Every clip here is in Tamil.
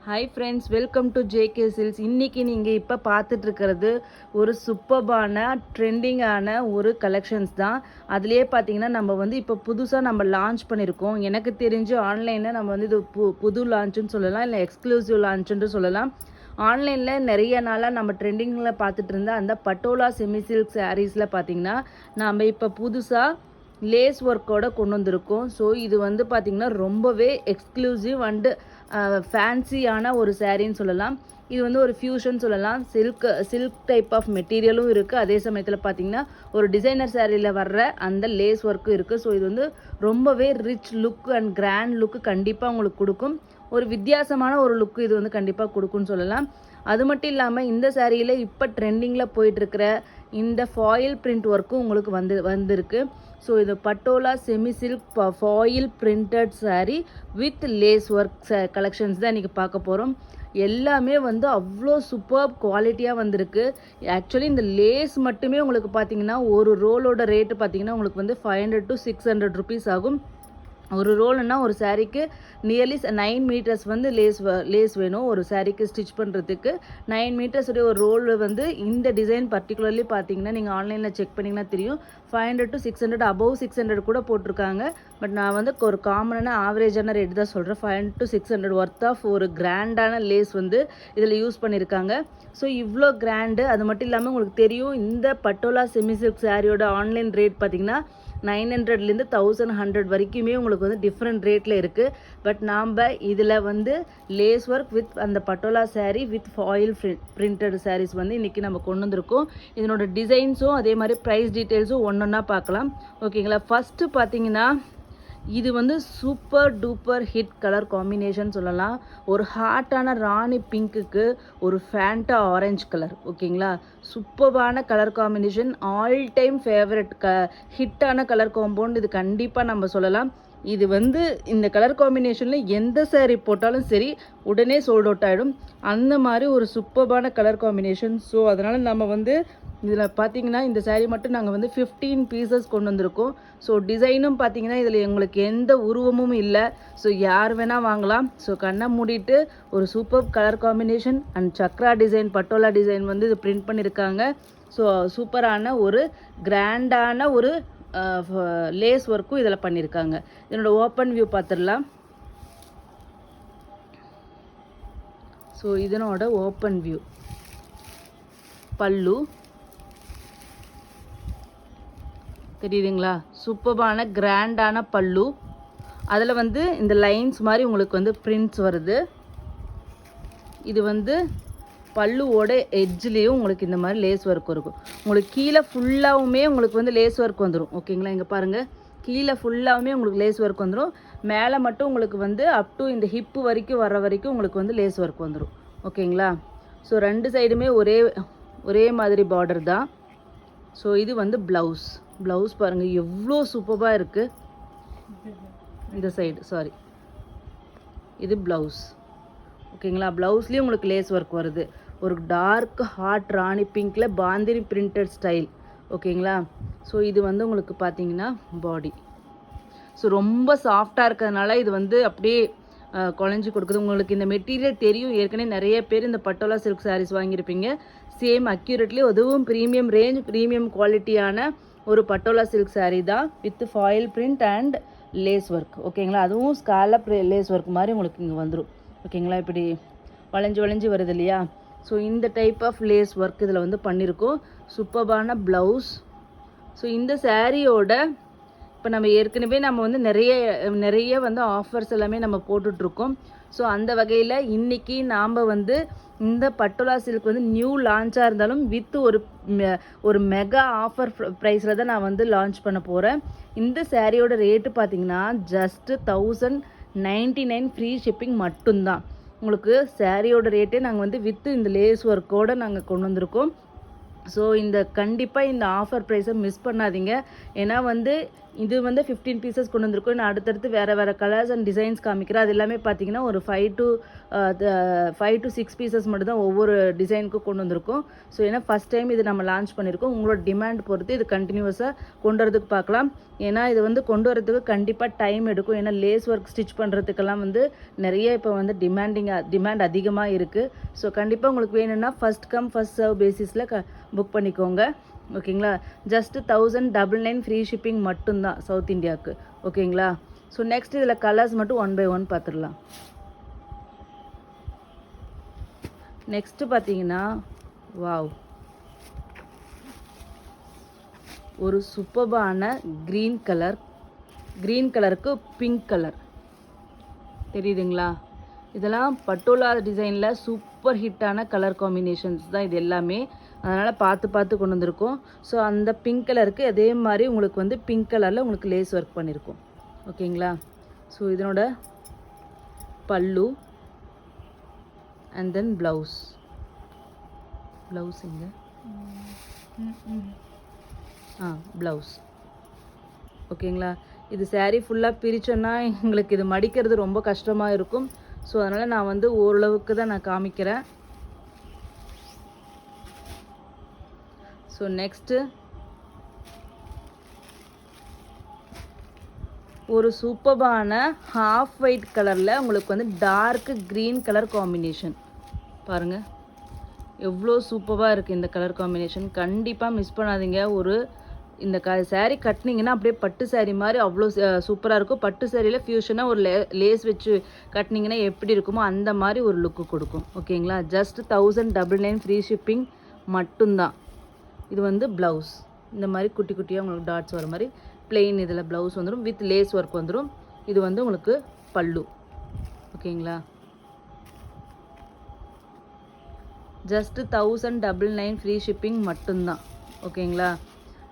Hi friends, welcome to JK silks. இன்றைக்கி நீங்கள் இப்போ பார்த்துட்ருக்கிறது ஒரு சூப்பர்பான ட்ரெண்டிங்கான ஒரு கலெக்ஷன்ஸ் தான். அதுலேயே பார்த்தீங்கன்னா நம்ம வந்து இப்போ புதுசாக நம்ம லான்ச் பண்ணியிருக்கோம். எனக்கு தெரிஞ்சு ஆன்லைனில் நம்ம வந்து இது புது லான்ச்சுன்னு சொல்லலாம், இல்லை எக்ஸ்க்ளூசிவ் லான்ச்சுன்னு சொல்லலாம். ஆன்லைனில் நிறைய நாளாக நம்ம ட்ரெண்டிங்கில் பார்த்துட்டு இருந்த அந்த பட்டோலா செமி சில்க் சாரீஸில் பார்த்தீங்கன்னா நம்ம இப்போ புதுசாக லேஸ் ஒர்க்கோட கொண்டு வந்திருக்கோம். ஸோ இது வந்து பார்த்திங்கன்னா ரொம்பவே எக்ஸ்க்ளூசிவ் அண்டு ஃபேன்சியான ஒரு சாரின்னு சொல்லலாம். இது வந்து ஒரு ஃபியூஷன் சொல்லலாம். சில்க் டைப் ஆஃப் மெட்டீரியலும் இருக்குது. அதே சமயத்தில் பார்த்திங்கன்னா ஒரு டிசைனர் சாரியில் வர்ற அந்த லேஸ் ஒர்க்கும் இருக்குது. ஸோ இது வந்து ரொம்பவே rich look and grand look கண்டிப்பாக உங்களுக்கு கொடுக்கும். ஒரு வித்தியாசமான ஒரு லுக்கு இது வந்து கண்டிப்பாக கொடுக்குன்னு சொல்லலாம். அது மட்டும் இல்லாமல் இந்த சாரியில் இப்போ ட்ரெண்டிங்கில் போயிட்டுருக்கிற இந்த ஃபாயில் பிரிண்ட் ஒர்க்கும் உங்களுக்கு வந்திருக்கு. ஸோ இது Patola semi silk foil printed sari with lace work collections தான் இன்றைக்கி பார்க்க போகிறோம். எல்லாமே வந்து அவ்வளோ சூப்பர் குவாலிட்டியாக வந்திருக்கு. ஆக்சுவலி இந்த லேஸ் மட்டுமே உங்களுக்கு பார்த்தீங்கன்னா ஒரு ரோலோட ரேட்டு பார்த்தீங்கன்னா உங்களுக்கு வந்து 500 to 600 ருபீஸ் ஆகும். ஒரு ரோல்னா ஒரு சாரீக்கு நியர்லி 9 மீட்டர்ஸ் வந்து லேஸ் வேணும். ஒரு சாரீக்கு ஸ்டிச் பண்ணுறதுக்கு 9 மீட்டர்ஸ் உடைய ஒரு ரோல் வந்து இந்த டிசைன் பர்டிகுலர்லி பார்த்தீங்கன்னா நீங்கள் ஆன்லைனில் செக் பண்ணிங்கன்னா தெரியும். 500 to 600 அபவ் 600 கூட போட்டிருக்காங்க. பட் நான் வந்து ஒரு காமனான ஆவரேஜான ரேட் தான் சொல்கிறேன். 500 to 600 ஒர்த் ஆஃப் ஒரு கிராண்டான லேஸ் வந்து இதில் யூஸ் பண்ணியிருக்காங்க. ஸோ இவ்வளோ கிராண்டு. அது மட்டும் இல்லாமல் உங்களுக்கு தெரியும் இந்த பட்டோலா செமி சில்க் சாரியோட ஆன்லைன் ரேட் பார்த்தீங்கன்னா 900லேருந்து 1100 வரைக்குமே உங்களுக்கு வந்து டிஃப்ரெண்ட் ரேட்டில் இருக்குது. பட் நாம் இதில் வந்து லேஸ் ஒர்க் வித் அந்த Patola sari with foil printed saris வந்து இன்றைக்கி நம்ம கொண்டு வந்திருக்கோம். இதனோட டிசைன்ஸும் அதே மாதிரி ப்ரைஸ் டீட்டெயில்ஸும் ஒன்றா பார்க்கலாம். ஓகேங்களா. ஃபஸ்ட்டு பார்த்தீங்கன்னா இது வந்து super duper hit colour combination சொல்லலாம். ஒரு ஹாட்டான ராணி பிங்க்குக்கு ஒரு ஃபேண்டா ஆரஞ்சு கலர். ஓகேங்களா. சூப்பர்பான colour combination. All time favourite ஹிட்டான கலர் காம்பவுண்ட் இது கண்டிப்பாக நம்ம சொல்லலாம். இது வந்து இந்த கலர் காம்பினேஷனில் எந்த சாரீ போட்டாலும் சரி உடனே சோல்ட் அவுட் ஆகிடும். அந்த மாதிரி ஒரு சூப்பர்பான கலர் காம்பினேஷன். ஸோ அதனால் நம்ம வந்து இதில் பார்த்தீங்கன்னா இந்த சாரீ மட்டும் நாங்கள் வந்து 15 பீசஸ் கொண்டு வந்திருக்கோம். ஸோ டிசைனும் பார்த்தீங்கன்னா இதில் எங்களுக்கு எந்த உருவமும் இல்லை. ஸோ யார் வேணால் வாங்கலாம். ஸோ கண்ணை மூடிட்டு ஒரு super colour combination and Chakra design patola design வந்து இது பிரிண்ட் பண்ணியிருக்காங்க. ஸோ சூப்பரான ஒரு கிராண்டான ஒரு லேஸ் ஒர்க்கும் இதில் பண்ணியிருக்காங்க. இதனோட ஓப்பன் வியூ பார்த்துடலாம். ஸோ இதனோட ஓப்பன் வியூ பல்லு தெரியுதுங்களா. சூப்பரான கிராண்டான பல்லு. அதில் வந்து இந்த லைன்ஸ் மாதிரி உங்களுக்கு வந்து பிரிண்ட்ஸ் வருது. இது வந்து பல்லுவோட எட்ஜ்லேயும் உங்களுக்கு இந்த மாதிரி லேஸ் ஒர்க் இருக்கும். உங்களுக்கு கீழே ஃபுல்லாகவுமே உங்களுக்கு வந்து லேஸ் ஒர்க் வந்துடும். ஓகேங்களா. இங்கே பாருங்கள், கீழே ஃபுல்லாகவுமே உங்களுக்கு லேஸ் ஒர்க் வந்துடும். மேலே மட்டும் உங்களுக்கு வந்து அப் டு இந்த ஹிப்பு வரைக்கும் வர வரைக்கும் உங்களுக்கு வந்து லேஸ் ஒர்க் வந்துடும். ஓகேங்களா. ஸோ ரெண்டு சைடுமே ஒரே மாதிரி பார்டர் தான். ஸோ இது வந்து ப்ளவுஸ் பாருங்கள் எவ்வளோ சூப்பராக இருக்குது. இந்த சைடு சாரி, இது ப்ளவுஸ். ஓகேங்களா. ப்ளவுஸ்லேயும் உங்களுக்கு லேஸ் ஒர்க் வருது. ஒரு டார்க் ஹாட் ராணி பிங்க்கில் பாந்தினி பிரிண்டட் ஸ்டைல். ஓகேங்களா. ஸோ இது வந்து உங்களுக்கு பார்த்தீங்கன்னா பாடி. ஸோ ரொம்ப சாஃப்டாக இருக்கிறதுனால இது வந்து அப்படியே குழஞ்சி கொடுக்குது. உங்களுக்கு இந்த மெட்டீரியல் தெரியும். ஏற்கனவே நிறைய பேர் இந்த பட்டோலா சில்க் சாரீஸ் வாங்கியிருப்பீங்க. சேம் அக்யூரேட்லி அதுவும் ப்ரீமியம் ரேஞ்ச் ப்ரீமியம் குவாலிட்டியான ஒரு பட்டோலா சில்க் சாரீ தான் with foil print and lace work. ஓகேங்களா. அதுவும் ஸ்காலப் லேஸ் ஒர்க் மாதிரி உங்களுக்கு இங்கே வந்துடும். ஓகேங்களா. இப்படி வளைஞ்சு வருது இல்லையா. ஸோ இந்த டைப் ஆஃப் லேஸ் ஒர்க் இதில் வந்து பண்ணியிருக்கோம். சூப்பர்பான ப்ளவுஸ். ஸோ இந்த சாரியோட இப்போ நம்ம ஏற்கனவே நம்ம வந்து நிறைய வந்து ஆஃபர்ஸ் எல்லாமே நம்ம போட்டுட்ருக்கோம். ஸோ அந்த வகையில் இன்றைக்கி நாம் வந்து இந்த பட்டோலா சில்க் வந்து நியூ லான்ச்சாக இருந்தாலும் வித் ஒரு மெகா ஆஃபர் ப்ரைஸில் தான் நான் வந்து லான்ச் பண்ண போகிறேன். இந்த சாரியோட ரேட்டு பார்த்திங்கன்னா ஜஸ்ட்டு 1099 ஃப்ரீ ஷிப்பிங் மட்டும்தான். உங்களுக்கு சாரியோட ரேட்டே நாங்கள் வந்து வித்து இந்த லேஸ் ஒர்க்கோடு நாங்கள் கொண்டு வந்திருக்கோம். ஸோ கண்டிப்பாக இந்த ஆஃபர் ப்ரைஸை மிஸ் பண்ணாதீங்க. ஏன்னா இது 15 பீசஸ் கொண்டு வந்திருக்கோம். நான் அடுத்தடுத்து வேறு கலர்ஸ் அண்ட் டிசைன்ஸ் காமிக்கிறேன். அது எல்லாமே பார்த்தீங்கன்னா ஒரு 5 to 6 பீசஸ் மட்டும் தான் ஒவ்வொரு டிசைனுக்கும் கொண்டு வந்திருக்கோம். ஸோ ஏன்னா ஃபஸ்ட் டைம் இது நம்ம லான்ச் பண்ணியிருக்கோம். உங்களோட டிமாண்ட் பொறுத்து இது கண்டினியூஸாக கொண்டு வரதுக்கு பார்க்கலாம். ஏன்னா இது கொண்டு வரதுக்கு கண்டிப்பாக டைம் எடுக்கும். ஏன்னா லேஸ் ஒர்க் ஸ்டிச் பண்ணுறதுக்கெல்லாம் நிறைய இப்போ டிமாண்ட் அதிகமாக இருக்குது. ஸோ கண்டிப்பாக உங்களுக்கு வேணும்னா ஃபஸ்ட் கம் ஃபஸ்ட் சர்வ் பேசிஸில் புக் பண்ணிக்கோங்க. ஓகேங்களா? ஜஸ்ட் 1099 ஃப்ரீ ஷிப்பிங் மட்டும்தான் சவுத் இந்தியாவுக்கு. ஓகேங்களா? ஸோ நெக்ஸ்ட் இதில் கலர்ஸ் மட்டும் 1 by 1 பார்த்துடலாம். நெக்ஸ்ட்டு பார்த்தீங்கன்னா வாவ், ஒரு சூப்பர்பான க்ரீன் கலருக்கு பிங்க் கலர் தெரியுதுங்களா? இதெல்லாம் பட்டோலா டிசைனில் சூப்பர் ஹிட்டான கலர் காம்பினேஷன்ஸ் தான் இது எல்லாமே. அதனால் பார்த்து கொண்டு வந்திருக்கோம். ஸோ அந்த பிங்க் கலருக்கு அதே மாதிரி உங்களுக்கு பிங்க் கலரில் உங்களுக்கு லேஸ் ஒர்க் பண்ணியிருக்கோம். ஓகேங்களா? ஸோ இதனோட பல்லு அண்ட் தென் ப்ளவுஸ் எங்க ப்ளவுஸ். ஓகேங்களா? இது saree ஃபுல்லாக பிரித்தோன்னா எங்களுக்கு இது மடிக்கிறது ரொம்ப கஷ்டமாக இருக்கும். ஸோ அதனால் நான் ஓரளவுக்கு தான் நான் காமிக்கிறேன். ஸோ நெக்ஸ்ட்டு ஒரு சூப்பர்பான ஹாஃப் ஒயிட் கலரில் உங்களுக்கு டார்க் க்ரீன் கலர் காம்பினேஷன் பாருங்கள், எவ்வளோ சூப்பராக இருக்குது இந்த கலர் காம்பினேஷன். கண்டிப்பாக மிஸ் பண்ணாதீங்க. இந்த saree கட்டினீங்கன்னா அப்படியே பட்டு saree மாதிரி அவ்வளோ சூப்பராக இருக்கும். பட்டு சாரியில் ஃபியூஷனாக ஒரு லேஸ் வச்சு கட்டினீங்கன்னா எப்படி இருக்குமோ அந்த மாதிரி ஒரு லுக்கு கொடுக்கும். ஓகேங்களா? ஜஸ்ட் 1099 ஃப்ரீ ஷிப்பிங் மட்டும்தான். இது ப்ளவுஸ் இந்த மாதிரி குட்டி குட்டியாக உங்களுக்கு டாட்ஸ் வர மாதிரி பிளெயின் இதில் ப்ளவுஸ் வந்துடும் வித் லேஸ் ஒர்க் வந்துடும். இது உங்களுக்கு பல்லு. ஓகேங்களா? ஜஸ்ட்டு 1099 ஃப்ரீ ஷிப்பிங் மட்டும்தான். ஓகேங்களா?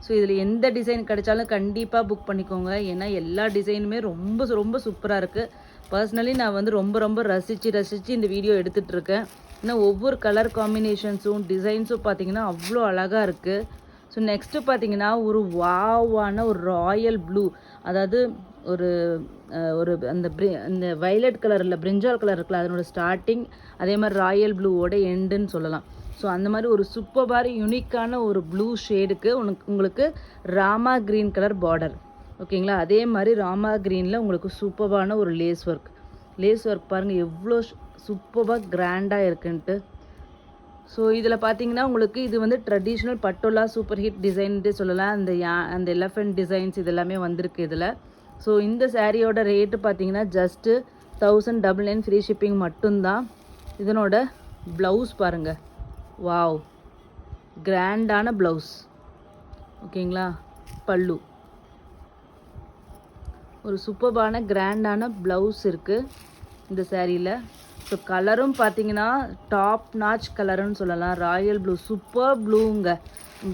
ஸோ இதில் எந்த டிசைன் கிடைச்சாலும் கண்டிப்பாக புக் பண்ணிக்கோங்க. ஏன்னா எல்லா டிசைனுமே ரொம்ப ரொம்ப சூப்பராக இருக்குது. பர்சனலி நான் ரொம்ப ரசித்து இந்த வீடியோ எடுத்துகிட்ருக்கேன். ஏன்னா ஒவ்வொரு கலர் காம்பினேஷன்ஸும் டிசைன்ஸும் பார்த்திங்கன்னா அவ்வளோ அழகாக இருக்குது. ஸோ நெக்ஸ்ட்டு பார்த்திங்கன்னா ஒரு வாவான ஒரு ராயல் ப்ளூ, அதாவது அந்த வைலட் கலரில் பிரிஞ்சால் கலர் இருக்குல்ல அதனோட ஸ்டார்டிங், அதே மாதிரி ராயல் ப்ளூவோட எண்டுன்னு சொல்லலாம். ஸோ அந்த மாதிரி ஒரு சூப்பர் யூனிக்கான ஒரு ப்ளூ ஷேடுக்கு உங்களுக்கு ராமா க்ரீன் கலர் பார்டர். ஓகேங்களா? அதே மாதிரி ராமா க்ரீனில் உங்களுக்கு சூப்பரான ஒரு லேஸ் ஒர்க் பாருங்கள் எவ்வளோ சூப்பராக கிராண்டாக இருக்குன்ட்டு. ஸோ இதில் பார்த்தீங்கன்னா உங்களுக்கு இது ட்ரெடிஷ்னல் பட்டோலா சூப்பர் ஹிட் டிசைன்ட்டு சொல்லலாம். அந்த எலஃபெண்ட் டிசைன்ஸ் இதெல்லாமே வந்திருக்கு இதில். ஸோ இந்த சாரியோட ரேட்டு பார்த்தீங்கன்னா ஜஸ்ட்டு 1099 ஃப்ரீ ஷிப்பிங் மட்டும்தான். இதனோட ப்ளவுஸ் பாருங்கள், வாவ், கிராண்டான ப்ளவுஸ். ஓகேங்களா? பல்லு ஒரு சூப்பர்பான கிராண்டான ப்ளவுஸ் இருக்குது இந்த சாரியில். ஸோ கலரும் பார்த்தீங்கன்னா டாப் நாச் கலருன்னு சொல்லலாம். ராயல் ப்ளூ, சூப்பர் ப்ளூங்க.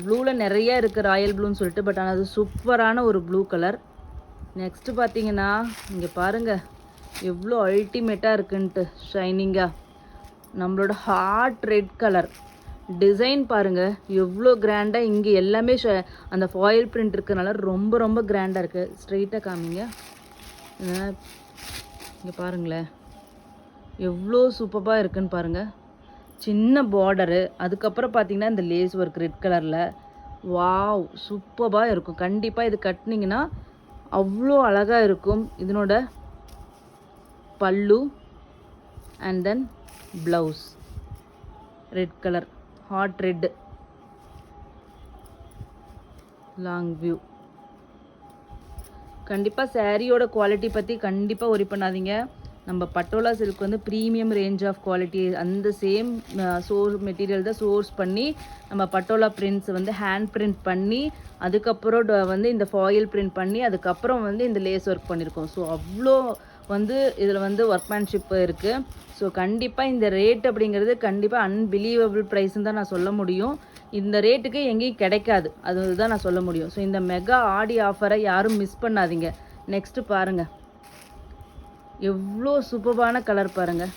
ப்ளூவில் நிறைய இருக்குது ராயல் ப்ளூன்னு சொல்லிட்டு, பட் ஆனால் அது சூப்பரான ஒரு ப்ளூ கலர். நெக்ஸ்ட்டு பார்த்தீங்கன்னா இங்கே பாருங்கள் எவ்வளோ அல்டிமேட்டாக இருக்குன்ட்டு ஷைனிங்காக. நம்மளோட ஹார்ட் ரெட் கலர் டிசைன் பாருங்கள் எவ்வளோ கிராண்டாக. இங்கே எல்லாமே அந்த ஃபாயில் பிரிண்ட் இருக்கிறனால ரொம்ப கிராண்டாக இருக்குது. ஸ்ட்ரெயிட்டாக காமிங்க. இங்கே பாருங்களேன் எவ்வளோ சூப்பராக இருக்குன்னு பாருங்கள். சின்ன பார்டரு, அதுக்கப்புறம் பார்த்தீங்கன்னா இந்த லேஸ் ஒர்க் ரெட் கலரில், வாவ், சூப்பராக இருக்கும். கண்டிப்பாக இது கட்டினீங்கன்னா அவ்வளோ அழகாக இருக்கும். இதனோட பல்லு and then blouse red colour, hot red, long view. கண்டிப்பாக சாரியோட குவாலிட்டி பற்றி கண்டிப்பாக ஒரி பண்ணாதீங்க. நம்ம Patola silk premium range of quality, அந்த சேம் மெட்டீரியல் தான் சோர்ஸ் பண்ணி நம்ம பட்டோலா பிரிண்ட்ஸ் ஹேண்ட் பிரிண்ட் பண்ணி அதுக்கப்புறம் இந்த ஃபாயில் பிரிண்ட் பண்ணி அதுக்கப்புறம் இந்த லேஸ் ஒர்க் பண்ணியிருக்கோம். ஸோ அவ்வளோ இதில் ஒர்க்மேன்ஷிப் இருக்குது. ஸோ கண்டிப்பாக இந்த ரேட் அப்படிங்கிறது கண்டிப்பாக அன்பிலீவபிள் ப்ரைஸ்ன்னு தான் நான் சொல்ல முடியும். இந்த ரேட்டுக்கு எங்கேயும் கிடைக்காது, அதுதான் நான் சொல்ல முடியும். ஸோ இந்த மெகா ஆடி ஆஃபரை யாரும் மிஸ் பண்ணாதீங்க. நெக்ஸ்ட்டு பாருங்கள் எவ்வளோ சூப்பரான கலர் பாருங்கள்.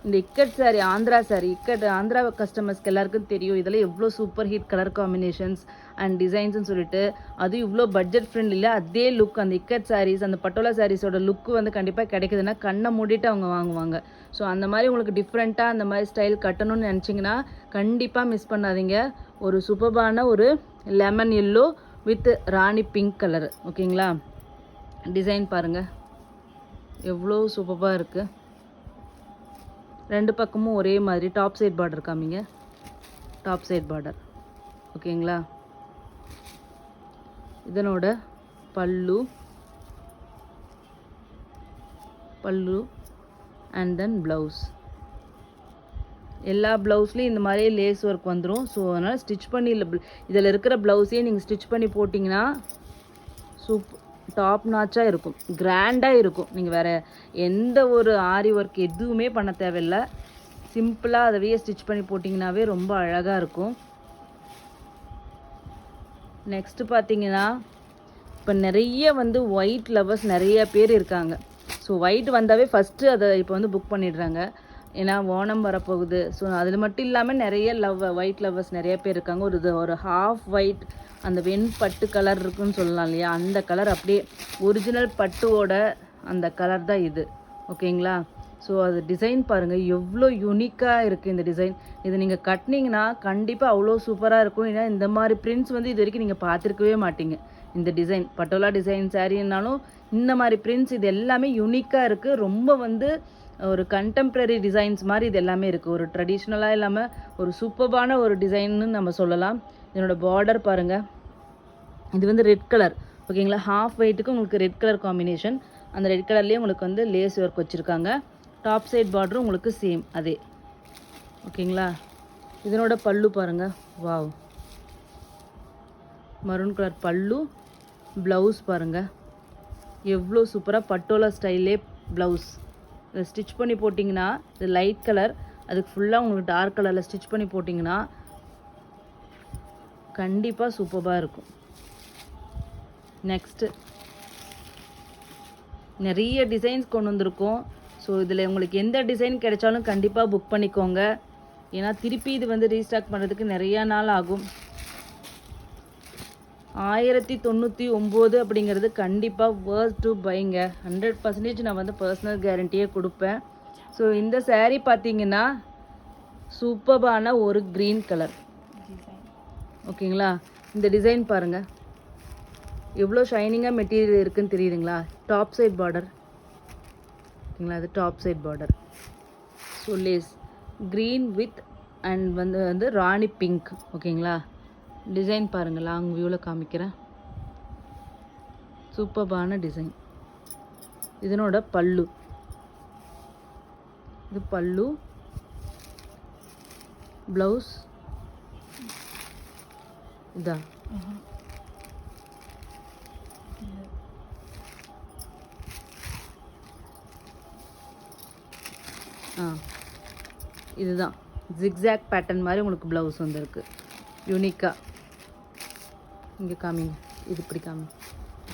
இந்த இக்கட் சாரி ஆந்திரா சாரி ஆந்திரா கஸ்டமர்ஸ்க்கு எல்லாருக்கும் தெரியும் இதெல்லாம் எவ்வளோ super hit colour combinations and டிசைன்ஸ்னு சொல்லிட்டு அதுவும் இவ்வளோ பட்ஜெட் ஃப்ரெண்ட்லியில் அதே லுக் அந்த இக்கட் சாரீஸ் அந்த பட்டோலா சாரீஸோட லுக்கு வந்து கண்டிப்பாக கிடைக்குதுன்னா கண்ணை மூடிட்டு அவங்க வாங்குவாங்க. ஸோ அந்த மாதிரி உங்களுக்கு டிஃப்ரெண்ட்டாக அந்த மாதிரி ஸ்டைல் கட்டணும்னு நினச்சிங்கன்னா கண்டிப்பாக மிஸ் பண்ணாதீங்க. ஒரு சூப்பர்பான ஒரு லெமன் எல்லோ வித் ராணி பிங்க் கலர். ஓகேங்களா, டிசைன் பாருங்கள் எவ்வளோ சூப்பராக இருக்குது. ரெண்டு பக்கமும் ஒரே மாதிரி டாப் சைட் பார்டர் காமிங்க. Top side border. ஓகேங்களா, இதனோட பல்லு அண்ட் தென் ப்ளவுஸ். எல்லா ப்ளவுஸ்லேயும் இந்த மாதிரி லேஸ் ஒர்க் வந்துடும். ஸோ அதனால் ஸ்டிச் பண்ணி இதில் இருக்கிற ப்ளவுஸையே நீங்கள் ஸ்டிச் பண்ணி போட்டிங்கன்னா டாப் நாச்சாக இருக்கும், கிராண்டாக இருக்கும். நீங்கள் வேறு எந்த ஒரு ஆரி ஒர்க் எதுவுமே பண்ண தேவையில்லை. சிம்பிளாக அதவே ஸ்டிச் பண்ணி போட்டிங்கனாவே ரொம்ப அழகாக இருக்கும். நெக்ஸ்ட்டு பார்த்தீங்கன்னா இப்போ நிறைய வந்து ஒயிட் லவர்ஸ் நிறைய பேர் இருக்காங்க. ஸோ ஒயிட் வந்தாவே ஃபஸ்ட்டு அதை இப்போ வந்து புக் பண்ணிடுறாங்க. ஏன்னா ஓணம் வரப்போகுது. ஸோ அதில் மட்டும் இல்லாமல் நிறைய ஒயிட் லவர்ஸ் நிறைய பேர் இருக்காங்க. ஒரு ஹாஃப் ஒயிட் அந்த வெண்பட்டு கலர் இருக்குன்னு சொல்லலாம் இல்லையா, அந்த கலர் அப்படியே ஒரிஜினல் பட்டுவோட அந்த கலர் தான் இது. ஓகேங்களா, ஸோ அது டிசைன் பாருங்கள் எவ்வளோ யூனிக்காக இருக்குது இந்த டிசைன். இதை நீங்கள் கட்டினீங்கன்னா கண்டிப்பாக அவ்வளோ சூப்பராக இருக்கும். ஏன்னா இந்த மாதிரி பிரிண்ட்ஸ் வந்து இது வரைக்கும் நீங்கள் பார்த்துருக்கவே மாட்டீங்க. இந்த டிசைன் பட்டோலா டிசைன் சாரீனாலும் இந்த மாதிரி பிரிண்ட்ஸ் இது எல்லாமே யூனிக்காக இருக்குது. ரொம்ப வந்து ஒரு கண்டெம்ப்ரரி டிசைன்ஸ் மாதிரி இது எல்லாமே இருக்குது. ஒரு ட்ரெடிஷ்னலாக இல்லாமல் ஒரு சூப்பர்பான ஒரு டிசைன்னு நம்ம சொல்லலாம். இதனோட பார்டர் பாருங்கள், இது வந்து ரெட் கலர். ஓகேங்களா, ஹாஃப் ஒயிட்டுக்கு உங்களுக்கு ரெட் கலர் காம்பினேஷன். அந்த ரெட் கலர்லேயே உங்களுக்கு வந்து லேஸ் ஒர்க் வச்சுருக்காங்க. டாப் சைட் பார்டரும் உங்களுக்கு சேம் அதே. ஓகேங்களா, இதனோட பல்லு பாருங்கள், வாவ் மரூன் கலர் பல்லு. ப்ளவுஸ் பாருங்கள் எவ்வளோ சூப்பராக பட்டோலா ஸ்டைலே ப்ளவுஸ். இதை ஸ்டிச் பண்ணி போட்டிங்கன்னா இது லைட் கலர், அதுக்கு ஃபுல்லாக உங்களுக்கு டார்க் கலரில் ஸ்டிச் பண்ணி போட்டிங்கன்னா கண்டிப்பாக சூப்பராக இருக்கும். நெக்ஸ்ட்டு நிறைய டிசைன்ஸ் கொண்டு வந்திருக்கோம். ஸோ இதில் உங்களுக்கு எந்த டிசைன் கிடைச்சாலும் கண்டிப்பாக புக் பண்ணிக்கோங்க. ஏன்னா திருப்பி இது வந்து ரீஸ்டாக் பண்ணுறதுக்கு நிறையா நாள் ஆகும். 1099 அப்படிங்கிறது கண்டிப்பாக வேர்த் டு பைங்க. 100% நான் வந்து பர்சனல் கேரண்டியே கொடுப்பேன். ஸோ இந்த சேரீ பார்த்தீங்கன்னா சூப்பர்பான ஒரு க்ரீன் கலர். ஓகேங்களா, இந்த டிசைன் பாருங்கள் எவ்வளோ ஷைனிங்காக மெட்டீரியல் இருக்குதுன்னு தெரியுதுங்களா. Top side border. ஓகேங்களா, அது top side border. So lace green with and வந்து ராணி பிங்க். ஓகேங்களா, டிசைன் பாருங்கள், லாங் வியூவில் காமிக்கிறேன். சூப்பர்பான டிசைன். இதனோட பல்லு, இது பல்லு. ப்ளவுஸ் இதா. இதுதான் ஜிக்ஸாக் பேட்டர்ன் மாதிரி உங்களுக்கு ப்ளவுஸ் வந்துருக்கு யூனிக்காக. இங்கே காமிங்க, இது இப்படி காமிங்க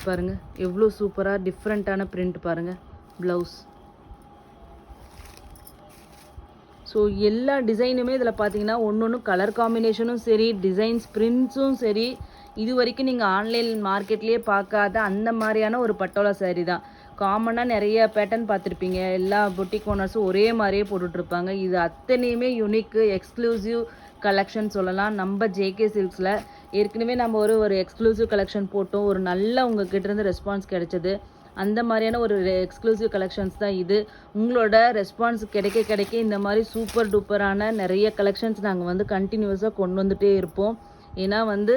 பாருங்கள் எவ்வளோ சூப்பராக டிஃப்ரெண்ட்டான பிரிண்ட் பாருங்கள் ப்ளவுஸ். ஸோ எல்லா டிசைனுமே இதில் பார்த்தீங்கன்னா ஒன்று கலர் காம்பினேஷனும் சரி, டிசைன்ஸ் பிரிண்ட்ஸும் சரி, இது வரைக்கும் நீங்கள் ஆன்லைன் மார்க்கெட்லேயே பார்க்காத அந்த மாதிரியான ஒரு பட்டோலா சாரீ தான். காமனாக நிறைய பேட்டர்ன் பார்த்துருப்பீங்க, எல்லா பொட்டிக் ஓனர்ஸும் ஒரே மாதிரியே போட்டுட்ருப்பாங்க. இது அத்தனையுமே யூனிக்கு எக்ஸ்க்ளூசிவ் கலெக்ஷன் சொல்லலாம். நம்ம ஜேகே சில்க்ஸில் ஏற்கனவே நம்ம ஒரு எக்ஸ்க்ளூசிவ் கலெக்ஷன் போட்டோம், ஒரு நல்ல உங்ககிட்டேருந்து ரெஸ்பான்ஸ் கிடைச்சது. அந்த மாதிரியான ஒரு எக்ஸ்க்ளூசிவ் கலெக்ஷன்ஸ் தான் இது. உங்களோட ரெஸ்பான்ஸ் கிடைக்க இந்த மாதிரி சூப்பர் டூப்பரான நிறைய கலெக்ஷன்ஸ் நாங்கள் வந்து கண்டினியூஸாக கொண்டு வந்துகிட்டே இருப்போம். ஏன்னா வந்து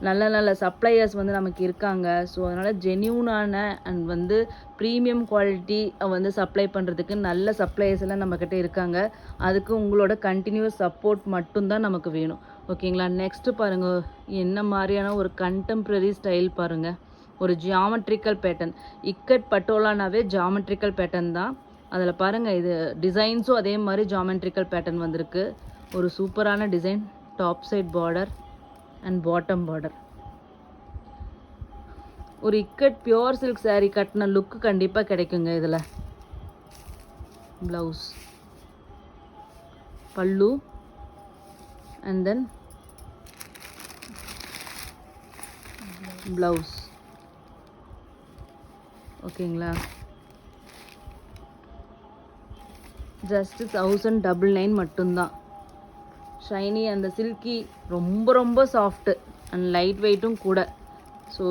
நல்ல சப்ளையர்ஸ் வந்து நமக்கு இருக்காங்க. ஸோ அதனால் ஜென்யூனான அண்ட் வந்து ப்ரீமியம் குவாலிட்டி வந்து சப்ளை பண்ணுறதுக்கு நல்ல சப்ளையர்ஸ் எல்லாம் நம்மக்கிட்ட இருக்காங்க. அதுக்கு உங்களோட கண்டினியூஸ் சப்போர்ட் மட்டும்தான் நமக்கு வேணும். ஓகேங்களா, நெக்ஸ்ட்டு பாருங்கள் என்ன மாதிரியான ஒரு கண்டெம்ப்ரரி ஸ்டைல் பாருங்கள். ஒரு ஜியாமெட்ரிக்கல் பேட்டர்ன். இக்கட் பட்டோலானாவே ஜியாமெட்ரிக்கல் பேட்டர்ன் தான். அதில் பாருங்கள் இது டிசைன்ஸும் அதே மாதிரி ஜியாமெட்ரிக்கல் பேட்டர்ன் வந்திருக்கு. ஒரு சூப்பரான design. Top side border and bottom border. ஒரு இக்கட் பியோர் சில்க் சாரீ கட்டின லுக்கு கண்டிப்பாக கிடைக்குங்க இதில். ப்ளவுஸ் பல்லு அண்ட் தென் ப்ளவுஸ். ஓகேங்களா? ஜஸ்ட் 1099 மட்டும்தான். ஷைனி அந்த சில்கி ரொம்ப ரொம்ப சாஃப்ட்டு அண்ட் லைட் வெயிட்டும் கூட. ஸோ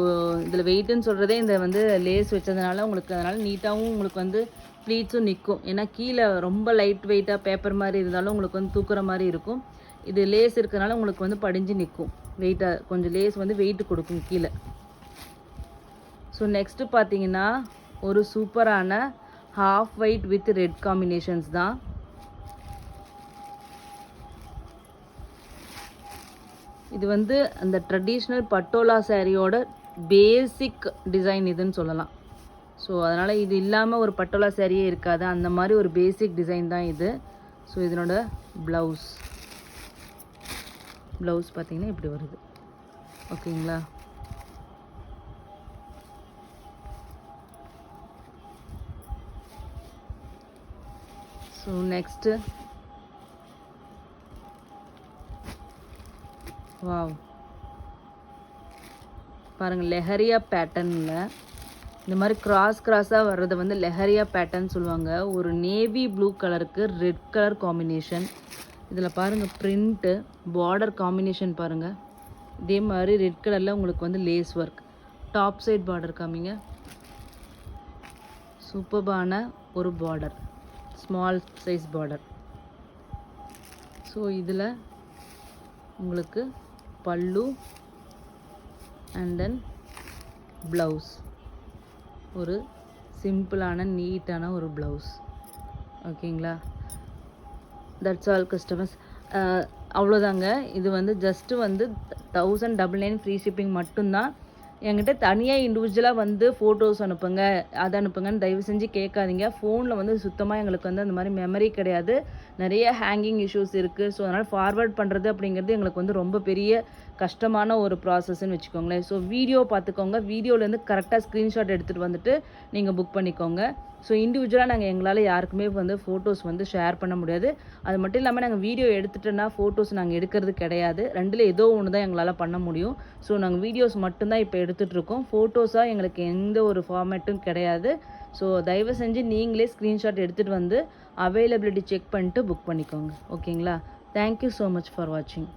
இதில் வெயிட்டுன்னு சொல்கிறதே இந்த வந்து லேஸ் வச்சதுனால உங்களுக்கு அதனால் நீட்டாகவும் உங்களுக்கு வந்து ப்ளீட்ஸும் நிற்கும். ஏன்னா கீழே ரொம்ப லைட் வெயிட்டாக பேப்பர் மாதிரி இருந்தாலும் உங்களுக்கு வந்து தூக்குற மாதிரி இருக்கும். இது லேஸ் இருக்கிறதுனால உங்களுக்கு வந்து படிஞ்சு நிற்கும். வெயிட்டாக கொஞ்சம் லேஸ் வந்து வெயிட் கொடுக்கும் கீழே. ஸோ நெக்ஸ்ட்டு பார்த்தீங்கன்னா ஒரு சூப்பரான half white with red combinations தான். இது வந்து அந்த ட்ரெடிஷ்னல் பட்டோலா சாரியோட பேசிக் டிசைன் இதுன்னு சொல்லலாம். ஸோ அதனால் இது இல்லாமல் ஒரு பட்டோலா சாரியே இருக்காது. அந்த மாதிரி ஒரு பேசிக் டிசைன் தான் இது. ஸோ இதனோட ப்ளவுஸ் பார்த்திங்கன்னா இப்படி வருது. ஓகேங்களா? ஸோ நெக்ஸ்ட்டு வாவ் பாருங்கள், லெஹரியா பேட்டர்னில் இந்த மாதிரி கிராஸாக வர்றதை வந்து லெஹரியா பேட்டர்ன் சொல்லுவாங்க. ஒரு நேவி ப்ளூ கலருக்கு ரெட் கலர் காம்பினேஷன். இதில் பாருங்கள் பிரிண்ட்டு பார்டர் காம்பினேஷன் பாருங்கள். இதே மாதிரி ரெட் கலரில் உங்களுக்கு வந்து lace work. Top side border காமிங்க. சூப்பர்பான ஒரு border, small size border. So இதில் உங்களுக்கு பல்லு அண்ட் தென் ப்ளவுஸ், ஒரு சிம்பிளான நீட்டான ஒரு ப்ளவுஸ். ஓகேங்களா? That's all customers. அவ்வளோதாங்க. இது வந்து ஜஸ்ட்டு வந்து 1099 ஃப்ரீ ஷிப்பிங் மட்டும்தான். என்கிட்ட தனியாக இண்டிவிஜுவலாக வந்து ஃபோட்டோஸ் அனுப்புங்க, அதை அனுப்புங்கன்னு தயவு செஞ்சு கேட்காதீங்க. ஃபோனில் வந்து சுத்தமாக எங்களுக்கு வந்து அந்த மாதிரி மெமரி கிடையாது. நிறைய ஹேங்கிங் இஷ்யூஸ் இருக்குது. ஸோ அதனால் ஃபார்வேர்ட் பண்ணுறது அப்படிங்கிறது எங்களுக்கு வந்து ரொம்ப பெரிய கஷ்டமான ஒரு ப்ராசஸ்ன்னு வச்சுக்கோங்களேன். ஸோ வீடியோ பார்த்துக்கோங்க. வீடியோலேருந்து கரெக்டாக ஸ்க்ரீன்ஷாட் எடுத்துகிட்டு வந்துட்டு நீங்கள் புக் பண்ணிக்கோங்க. ஸோ இண்டிவிஜுவலாக நாங்கள் எங்களால் யாருக்குமே வந்து ஃபோட்டோஸ் வந்து ஷேர் பண்ண முடியாது. அது மட்டும் இல்லாமல் நாங்கள் வீடியோ எடுத்துட்டோன்னா ஃபோட்டோஸ் நாங்கள் எடுக்கிறது கிடையாது. ரெண்டில் ஏதோ ஒன்று தான் எங்களால் பண்ண முடியும். ஸோ நாங்கள் வீடியோஸ் மட்டும்தான் இப்போ எடுத்துகிட்ருக்கோம். ஃபோட்டோஸாக எங்களுக்கு எந்த ஒரு ஃபார்மேட்டும் கிடையாது. ஸோ தயவு செஞ்சு நீங்களே ஸ்க்ரீன்ஷாட் எடுத்துகிட்டு வந்து அவைலபிலிட்டி செக் பண்ணிட்டு புக் பண்ணிக்கோங்க. ஓகேங்களா? தேங்க்யூ ஸோ மச் ஃபார் வாட்சிங்.